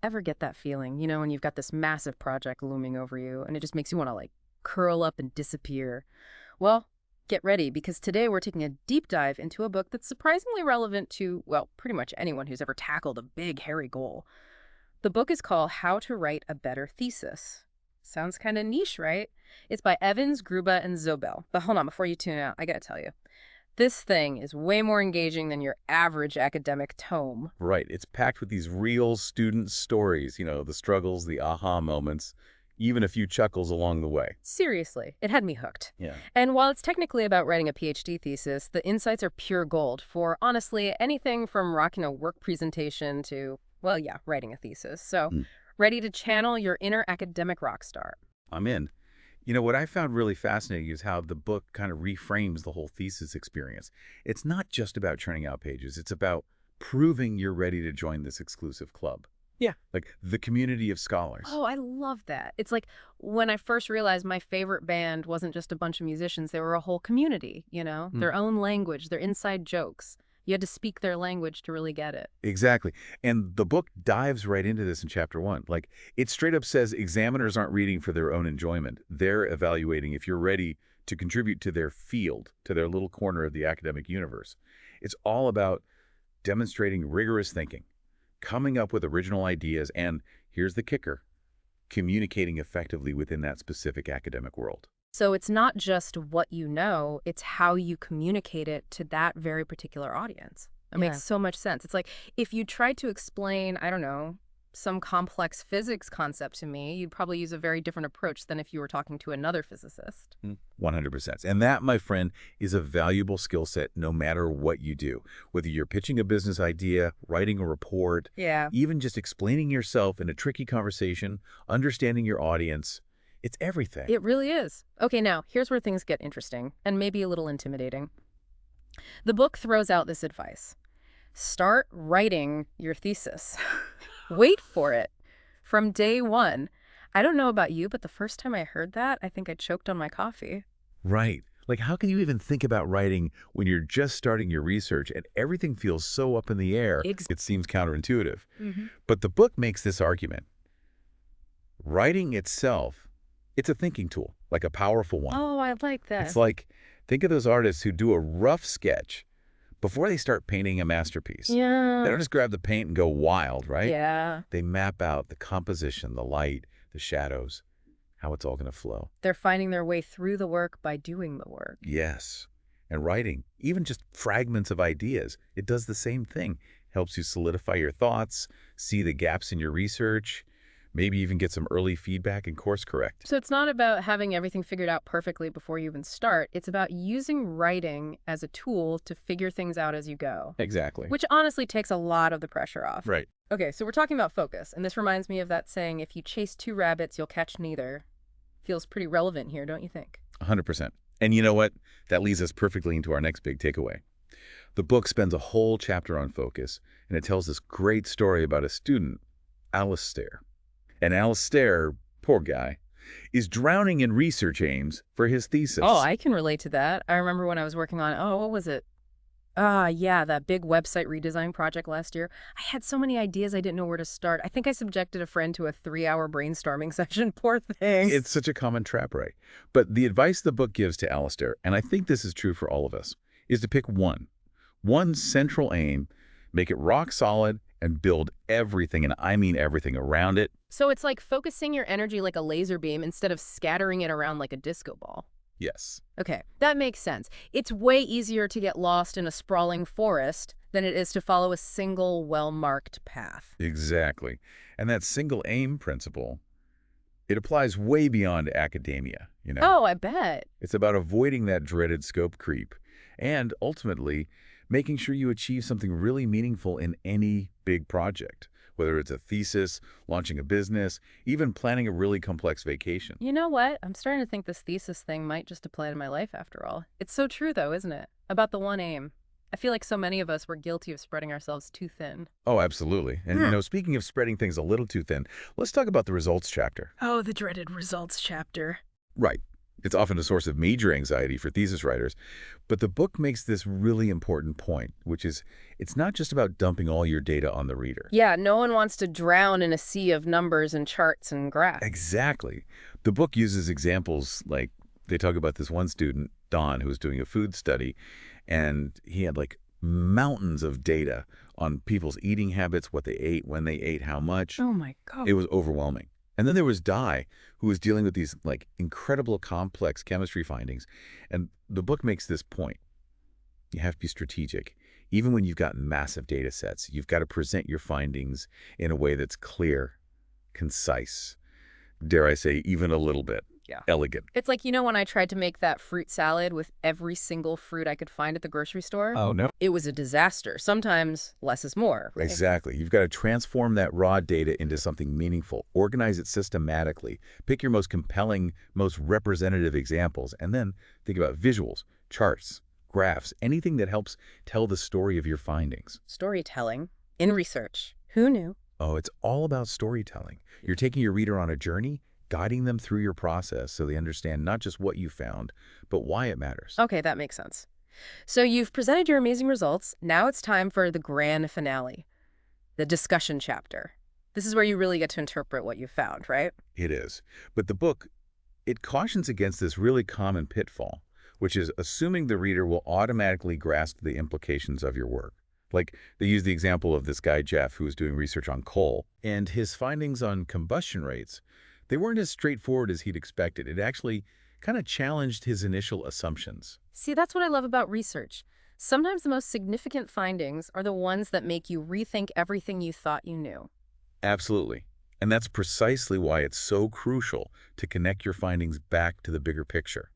Ever get that feeling, when you've got this massive project looming over you and it just makes you want to curl up and disappear? Well, get ready because today we're taking a deep dive into a book that's surprisingly relevant to, well, pretty much anyone who's ever tackled a big, hairy goal. The book is called How to Write a Better Thesis. Sounds kind of niche, right? It's by Evans, Gruba, and Zobel. But hold on, before you tune out, I gotta tell you, this thing is way more engaging than your average academic tome. Right. It's packed with these real student stories, the struggles, the aha moments, even a few chuckles along the way. Seriously, it had me hooked. Yeah. And while it's technically about writing a PhD thesis, the insights are pure gold for, honestly, anything from rocking a work presentation to, well, yeah, writing a thesis. So, ready to channel your inner academic rock star. I'm in. What I found really fascinating is how the book kind of reframes the whole thesis experience. It's not just about churning out pages. It's about proving you're ready to join this exclusive club. Yeah. Like the community of scholars. Oh, I love that. It's like when I first realized my favorite band wasn't just a bunch of musicians, they were a whole community, their own language, their inside jokes. You had to speak their language to really get it. Exactly. And the book dives right into this in chapter 1. It straight up says examiners aren't reading for their own enjoyment. They're evaluating if you're ready to contribute to their field, to their little corner of the academic universe. It's all about demonstrating rigorous thinking, coming up with original ideas, and here's the kicker, communicating effectively within that specific academic world. So it's not just what you know, it's how you communicate it to that very particular audience. It makes so much sense. It's like if you tried to explain, I don't know, some complex physics concept to me, you'd probably use a very different approach than if you were talking to another physicist. 100%. And that, my friend, is a valuable skill set no matter what you do. Whether you're pitching a business idea, writing a report, even just explaining yourself in a tricky conversation, understanding your audience, it's everything. It really is. Okay, now, here's where things get interesting and maybe a little intimidating. The book throws out this advice. Start writing your thesis. Wait for it. From day one. I don't know about you, but the first time I heard that, I think I choked on my coffee. Right. How can you even think about writing when you're just starting your research and everything feels so up in the air? It seems counterintuitive. But the book makes this argument. Writing itself, it's a thinking tool, like a powerful one. Oh, I like that. It's like, think of those artists who do a rough sketch before they start painting a masterpiece. Yeah. They don't just grab the paint and go wild, right? Yeah. They map out the composition, the light, the shadows, how it's all going to flow. They're finding their way through the work by doing the work. Yes. And writing, even just fragments of ideas, it does the same thing. Helps you solidify your thoughts, see the gaps in your research, maybe even get some early feedback and course correct. So it's not about having everything figured out perfectly before you even start. It's about using writing as a tool to figure things out as you go. Exactly. Which honestly takes a lot of the pressure off. Right. Okay, so we're talking about focus, and this reminds me of that saying, if you chase two rabbits, you'll catch neither. Feels pretty relevant here, don't you think? 100%. And you know what? That leads us perfectly into our next big takeaway. The book spends a whole chapter on focus, and it tells this great story about a student, Alistair. And Alistair, poor guy, is drowning in research aims for his thesis. Oh, I can relate to that. I remember when I was working on, what was it? Yeah, that big website redesign project last year. I had so many ideas I didn't know where to start. I think I subjected a friend to a 3-hour brainstorming session. Poor thing. It's such a common trap, right? But the advice the book gives to Alistair, and I think this is true for all of us, is to pick one central aim, make it rock solid, and build everything, and I mean everything, around it. So it's like focusing your energy like a laser beam instead of scattering it around like a disco ball. Yes. Okay, that makes sense. It's way easier to get lost in a sprawling forest than it is to follow a single, well-marked path. Exactly. And that single aim principle, it applies way beyond academia, Oh, I bet. It's about avoiding that dreaded scope creep and ultimately making sure you achieve something really meaningful in any big project, whether it's a thesis, launching a business, even planning a really complex vacation. You know what? I'm starting to think this thesis thing might just apply to my life after all. It's so true, though, isn't it? About the one aim. I feel like so many of us were guilty of spreading ourselves too thin. Oh, absolutely. And, speaking of spreading things a little too thin, let's talk about the results chapter. Oh, the dreaded results chapter. Right. It's often a source of major anxiety for thesis writers. But the book makes this really important point, which is it's not just about dumping all your data on the reader. Yeah, no one wants to drown in a sea of numbers and charts and graphs. Exactly. The book uses examples like they talk about this one student, Don, who was doing a food study, and he had like mountains of data on people's eating habits, what they ate, when they ate, how much. Oh my God. It was overwhelming. And then there was Di, who was dealing with these like incredible complex chemistry findings. And the book makes this point. You have to be strategic. Even when you've got massive data sets, you've got to present your findings in a way that's clear, concise, dare I say, even a little bit elegant. It's like, when I tried to make that fruit salad with every single fruit I could find at the grocery store? Oh, no. It was a disaster. Sometimes less is more, right? Exactly. You've got to transform that raw data into something meaningful, organize it systematically, pick your most compelling, most representative examples, and then think about visuals, charts, graphs, anything that helps tell the story of your findings. Storytelling in research. Who knew? Oh, it's all about storytelling. You're taking your reader on a journey, guiding them through your process so they understand not just what you found, but why it matters. Okay, that makes sense. So you've presented your amazing results. Now it's time for the grand finale, the discussion chapter. This is where you really get to interpret what you found, right? It is. But the book, it cautions against this really common pitfall, which is assuming the reader will automatically grasp the implications of your work. Like, they use the example of this guy, Jeff, who was doing research on coal, and his findings on combustion rates, they weren't as straightforward as he'd expected. It actually kind of challenged his initial assumptions. See, that's what I love about research. Sometimes the most significant findings are the ones that make you rethink everything you thought you knew. Absolutely. And that's precisely why it's so crucial to connect your findings back to the bigger picture.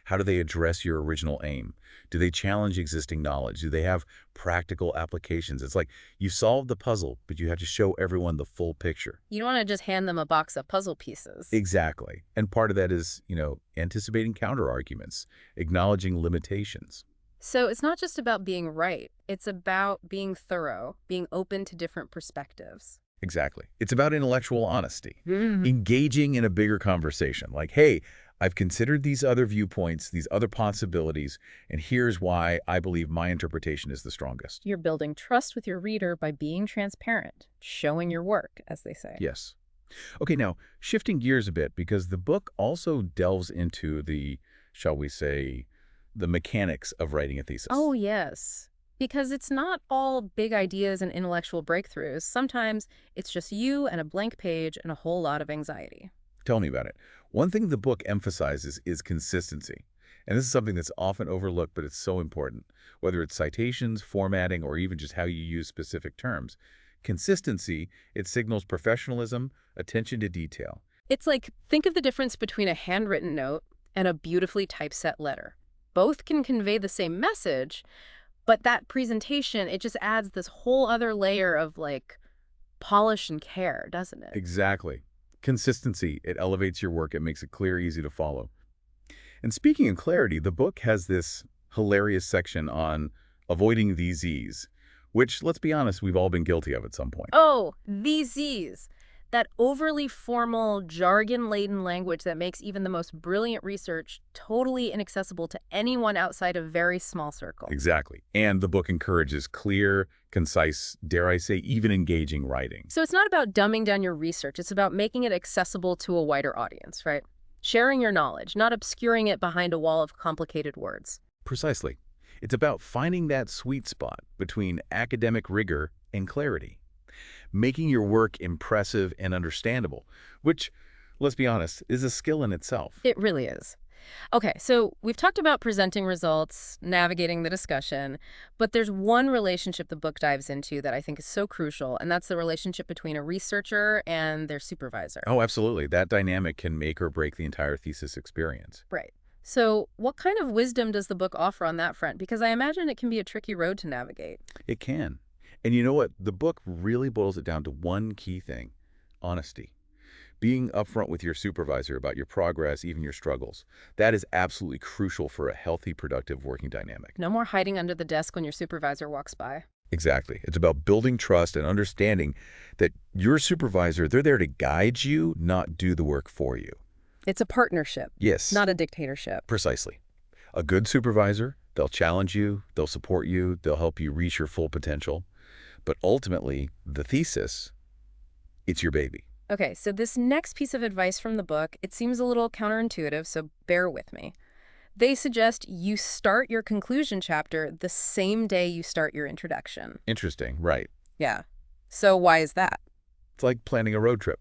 How do they address your original aim? Do they challenge existing knowledge? Do they have practical applications? It's like you solved the puzzle, but you have to show everyone the full picture. You don't want to just hand them a box of puzzle pieces. Exactly. And part of that is, anticipating counterarguments, acknowledging limitations. So it's not just about being right. It's about being thorough, being open to different perspectives. Exactly. It's about intellectual honesty, engaging in a bigger conversation. Like, hey, I've considered these other viewpoints, these other possibilities, and here's why I believe my interpretation is the strongest. You're building trust with your reader by being transparent, showing your work, as they say. Yes. Okay, now, shifting gears a bit, because the book also delves into the, shall we say, the mechanics of writing a thesis. Oh, yes. Because it's not all big ideas and intellectual breakthroughs. Sometimes it's just you and a blank page and a whole lot of anxiety. Tell me about it. One thing the book emphasizes is consistency. And this is something that's often overlooked, but it's so important. Whether it's citations, formatting, or even just how you use specific terms. Consistency, it signals professionalism, attention to detail. It's like, think of the difference between a handwritten note and a beautifully typeset letter. Both can convey the same message, but that presentation, it just adds this whole other layer of polish and care, doesn't it? Exactly. Consistency, it elevates your work. It makes it clear, easy to follow. And speaking of clarity, the book has this hilarious section on avoiding these Z's, which, let's be honest, we've all been guilty of at some point. Oh, these Z's. That overly formal, jargon-laden language that makes even the most brilliant research totally inaccessible to anyone outside a very small circle. Exactly. And the book encourages clear, concise, dare I say, even engaging writing. So it's not about dumbing down your research. It's about making it accessible to a wider audience, right? Sharing your knowledge, not obscuring it behind a wall of complicated words. Precisely. It's about finding that sweet spot between academic rigor and clarity. Making your work impressive and understandable, which, let's be honest, is a skill in itself. It really is. Okay, so we've talked about presenting results, navigating the discussion, but there's one relationship the book dives into that I think is so crucial, and that's the relationship between a researcher and their supervisor. Oh, absolutely. That dynamic can make or break the entire thesis experience. Right. So what kind of wisdom does the book offer on that front? Because I imagine it can be a tricky road to navigate. It can. And you know what? The book really boils it down to one key thing: honesty. Being upfront with your supervisor about your progress, even your struggles. That is absolutely crucial for a healthy, productive working dynamic. No more hiding under the desk when your supervisor walks by. Exactly. It's about building trust and understanding that your supervisor, they're there to guide you, not do the work for you. It's a partnership, Yes, not a dictatorship. precisely. A good supervisor, they'll challenge you, they'll support you, they'll help you reach your full potential. But ultimately, the thesis, it's your baby. Okay, so this next piece of advice from the book, it seems a little counterintuitive, so bear with me. They suggest you start your conclusion chapter the same day you start your introduction. Interesting, right. Yeah. So why is that? It's like planning a road trip.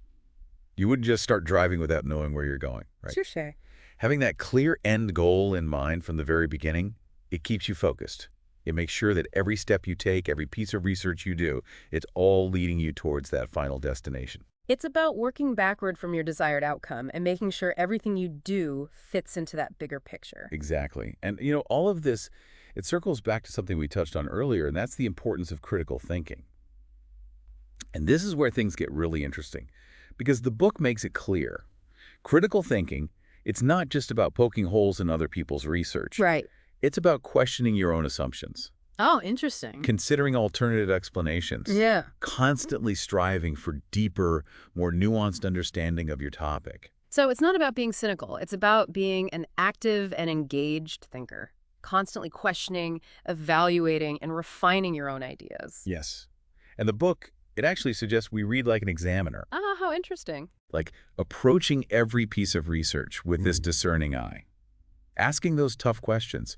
You wouldn't just start driving without knowing where you're going, right? Touché. Having that clear end goal in mind from the very beginning, it keeps you focused. It makes sure that every step you take, every piece of research you do, it's all leading you towards that final destination. It's about working backward from your desired outcome and making sure everything you do fits into that bigger picture. Exactly. And, all of this, it circles back to something we touched on earlier, and that's the importance of critical thinking. And this is where things get really interesting, because the book makes it clear. Critical thinking, it's not just about poking holes in other people's research. Right. It's about questioning your own assumptions, Oh, interesting. considering alternative explanations, Yeah. constantly striving for deeper, more nuanced understanding of your topic. So it's not about being cynical. It's about being an active and engaged thinker, constantly questioning, evaluating, and refining your own ideas. Yes. And the book, it actually suggests we read like an examiner, Ah, how interesting. like approaching every piece of research with this discerning eye. Asking those tough questions.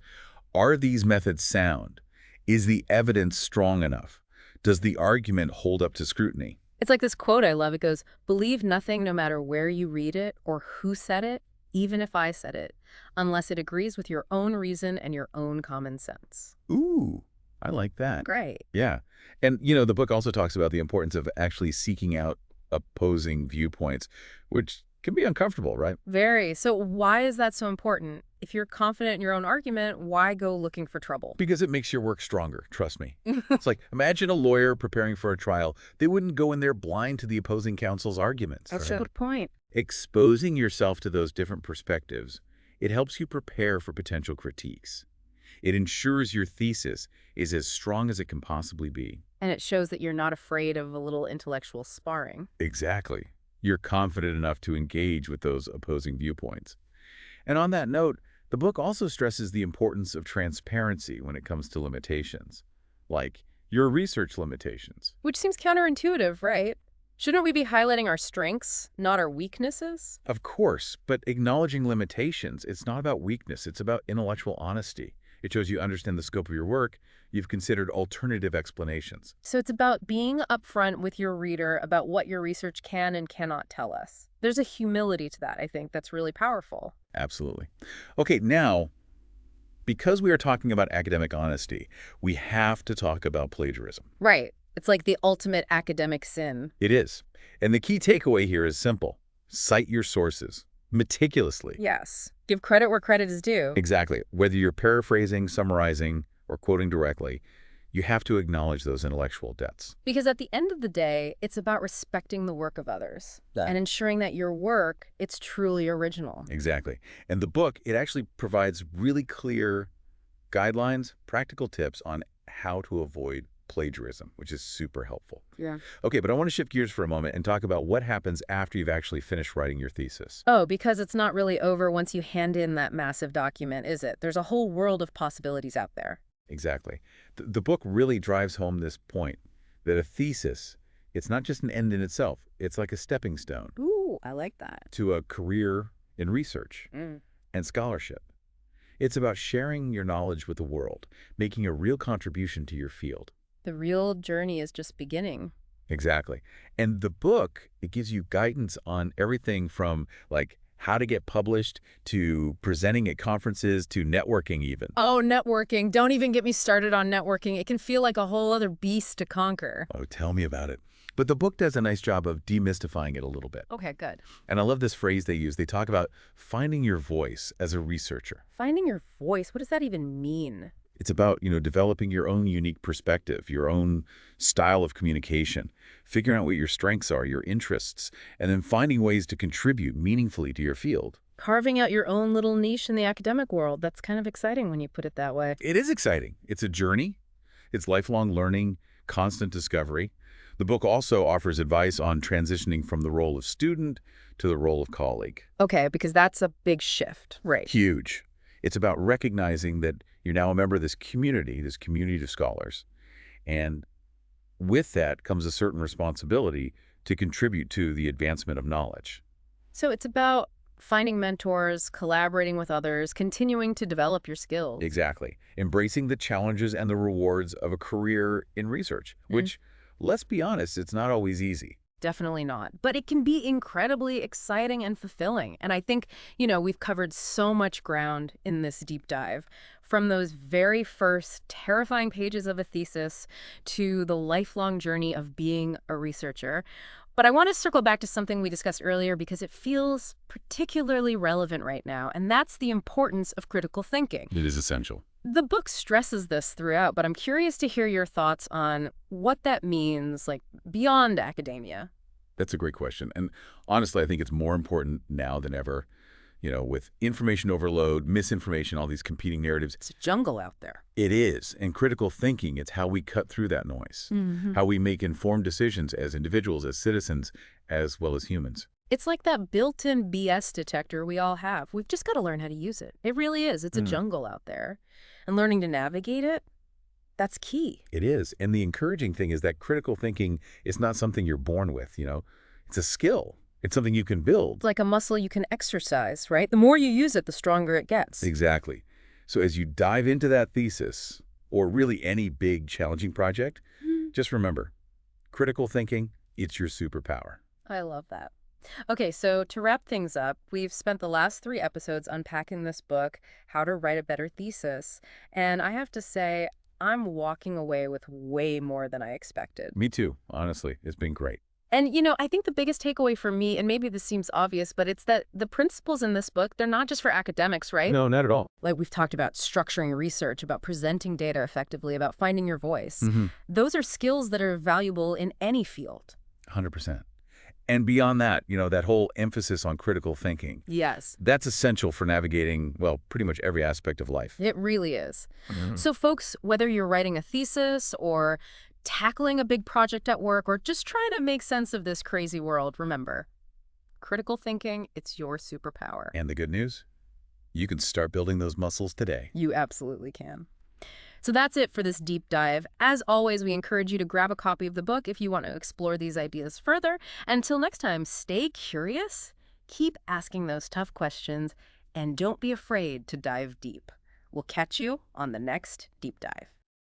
Are these methods sound? Is the evidence strong enough? Does the argument hold up to scrutiny? It's like this quote I love. It goes, "Believe nothing no matter where you read it or who said it, even if I said it, unless it agrees with your own reason and your own common sense." Ooh, I like that. Great. Yeah. And, the book also talks about the importance of actually seeking out opposing viewpoints, which can be uncomfortable, right? Very. So why is that so important? If you're confident in your own argument, why go looking for trouble? Because it makes your work stronger, trust me. It's like, imagine a lawyer preparing for a trial. They wouldn't go in there blind to the opposing counsel's arguments. That's a good point. Exposing yourself to those different perspectives, it helps you prepare for potential critiques. It ensures your thesis is as strong as it can possibly be. And it shows that you're not afraid of a little intellectual sparring. Exactly. You're confident enough to engage with those opposing viewpoints. And on that note, the book also stresses the importance of transparency when it comes to limitations, like your research limitations. Which seems counterintuitive, right? Shouldn't we be highlighting our strengths, not our weaknesses? Of course, but acknowledging limitations, it's not about weakness, it's about intellectual honesty. It shows you understand the scope of your work, you've considered alternative explanations. So it's about being upfront with your reader about what your research can and cannot tell us. There's a humility to that, I think, that's really powerful. Absolutely. Okay, now, because we are talking about academic honesty, we have to talk about plagiarism. Right. It's like the ultimate academic sin. It is. And the key takeaway here is simple. Cite your sources meticulously. Yes. Give credit where credit is due. Exactly. Whether you're paraphrasing, summarizing, or quoting directly, you have to acknowledge those intellectual debts. Because at the end of the day, it's about respecting the work of others and ensuring that your work, it's truly original. Exactly. And the book, it actually provides really clear guidelines, practical tips on how to avoid plagiarism, which is super helpful. Yeah. Okay, but I want to shift gears for a moment and talk about what happens after you've actually finished writing your thesis. Oh, because it's not really over once you hand in that massive document, is it? There's a whole world of possibilities out there. Exactly. The book really drives home this point that a thesis, it's not just an end in itself. It's like a stepping stone Ooh, I like that. to a career in research and scholarship. It's about sharing your knowledge with the world, making a real contribution to your field. The real journey is just beginning. Exactly. And the book, it gives you guidance on everything from like how to get published to presenting at conferences to networking even. Oh, networking. Don't even get me started on networking. It can feel like a whole other beast to conquer. Oh, tell me about it. But the book does a nice job of demystifying it a little bit. Okay, good. And I love this phrase they use. They talk about finding your voice as a researcher. Finding your voice, what does that even mean? It's about, developing your own unique perspective, your own style of communication, figuring out what your strengths are, your interests, and then finding ways to contribute meaningfully to your field. Carving out your own little niche in the academic world. That's kind of exciting when you put it that way. It is exciting. It's a journey. It's lifelong learning, constant discovery. The book also offers advice on transitioning from the role of student to the role of colleague. Okay, because that's a big shift, right? Huge. It's about recognizing that you're now a member of this community of scholars. And with that comes a certain responsibility to contribute to the advancement of knowledge. So it's about finding mentors, collaborating with others, continuing to develop your skills. Exactly. Embracing the challenges and the rewards of a career in research, which, let's be honest, it's not always easy. Definitely not. But it can be incredibly exciting and fulfilling. And I think, we've covered so much ground in this deep dive, from those very first terrifying pages of a thesis to the lifelong journey of being a researcher. But I want to circle back to something we discussed earlier because it feels particularly relevant right now, and that's the importance of critical thinking. It is essential. The book stresses this throughout, but I'm curious to hear your thoughts on what that means, like, beyond academia. That's a great question. And honestly, I think it's more important now than ever, with information overload, misinformation, all these competing narratives. It's a jungle out there. It is. And critical thinking, it's how we cut through that noise, how we make informed decisions as individuals, as citizens, as well as humans. It's like that built-in BS detector we all have. We've just got to learn how to use it. It really is. It's a jungle out there. And learning to navigate it, that's key. It is. And the encouraging thing is that critical thinking is not something you're born with, It's a skill. It's something you can build. It's like a muscle you can exercise, right? The more you use it, the stronger it gets. Exactly. So as you dive into that thesis, or really any big, challenging project, just remember, critical thinking, it's your superpower. I love that. Okay, so to wrap things up, we've spent the last 3 episodes unpacking this book, How to Write a Better Thesis. And I have to say, I'm walking away with way more than I expected. Me too, honestly. It's been great. And, I think the biggest takeaway for me, and maybe this seems obvious, but it's that the principles in this book, they're not just for academics, right? No, not at all. Like we've talked about structuring research, about presenting data effectively, about finding your voice. Those are skills that are valuable in any field. 100%. And beyond that, that whole emphasis on critical thinking. Yes. That's essential for navigating, well, pretty much every aspect of life. It really is. So folks, whether you're writing a thesis or tackling a big project at work or just trying to make sense of this crazy world, remember, critical thinking, it's your superpower. And the good news? You can start building those muscles today. You absolutely can. So that's it for this deep dive. As always, we encourage you to grab a copy of the book if you want to explore these ideas further. Until next time, stay curious, keep asking those tough questions, and don't be afraid to dive deep. We'll catch you on the next deep dive.